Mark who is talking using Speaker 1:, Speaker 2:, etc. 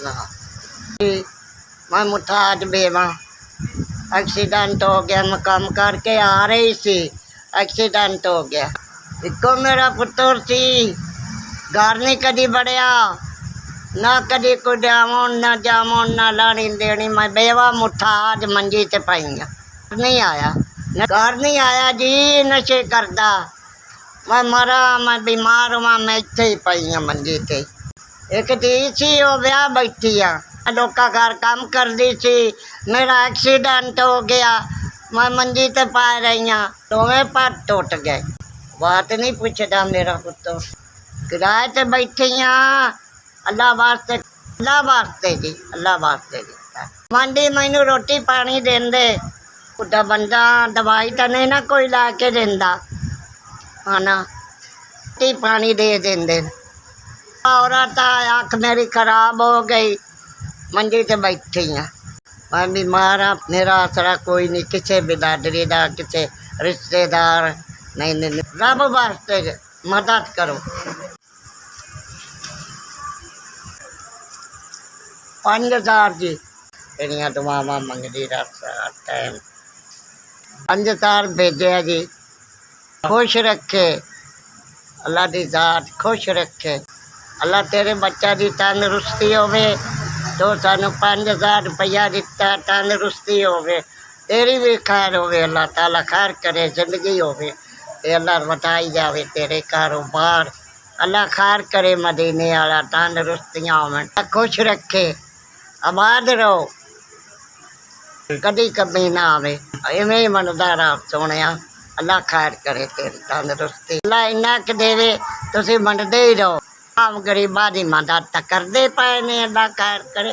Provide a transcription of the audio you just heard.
Speaker 1: जी, मैं मुथाज बेवा एक्सीडेंट हो गया। मैं काम करके आ रही सी, एक्सीडेंट हो गया। इको मेरा पुत्र सी, घर नहीं कदी बढ़िया, ना कदी कोई जामुन ना जामुन ना लानी देनी। मैं बेवा मुथाज मंजी ते पाई हाँ। नहीं आया, घर नहीं आया जी, नशे करदा। मैं मरा, मैं बीमार हुआ, मैं इत्थे ही पई हाँ मंजी ते। एक धी सी वो ब्याह बैठी आ, लोका घर काम करती सी, मेरा एक्सीडेंट हो गया। मैं मंजी ते पा रही हाँ, दोवें पर टुट गए। बात नहीं पूछता मेरा पुत्र, किराए ते बैठी हाँ। अल्लाह वास्ते, अल्लाह वास्ते जी, अल्लाह वास्ते जी। मंडी मैनू रोटी पानी देंदे, बुढ़ा बंदा दवाई तो नहीं ना कोई ला के देंदा, है ना, रोटी पानी दे देंदे। औरत आँख मेरी खराब हो गई, मंजी ते बैठी हाँ। मैं बीमार हाँ, मेरा आसरा कोई नहीं, किसी बिरादरी का, किसी रिश्तेदार नहीं। नहीं रब वास्ते मदद करो। 5000 जी तेरिया दुआवां मंगदी रस टाइम 5000 भेजे जी। खुश रखे अल्लाह की जात, खुश रखे अल्लाह। तेरे बच्चा की तंदरुस्ती होवे तो सानू 5000 रुपया दिता, तंदरुस्ती होवे, तेरी भी खैर होवे। अल्लाह ताला खैर करे, जिंदगी होवे ते अल्लाह बताई जावे तेरे कारोबार। अल्लाह खैर करे, मदीने वाला तंदरुस्तियाँ होवन, खुश रखे, आबाद रहो, कदी कमी ना आवे। इवें ही मनदा रब सोने, अल्लाह खैर करे तेरी तंदरुस्ती। अल्लाह इन्ना क देवे, तुसीं मंडदे ही रहो। आम गरीबां दी मदद करदे पए ने, अल्लाह खैर करे।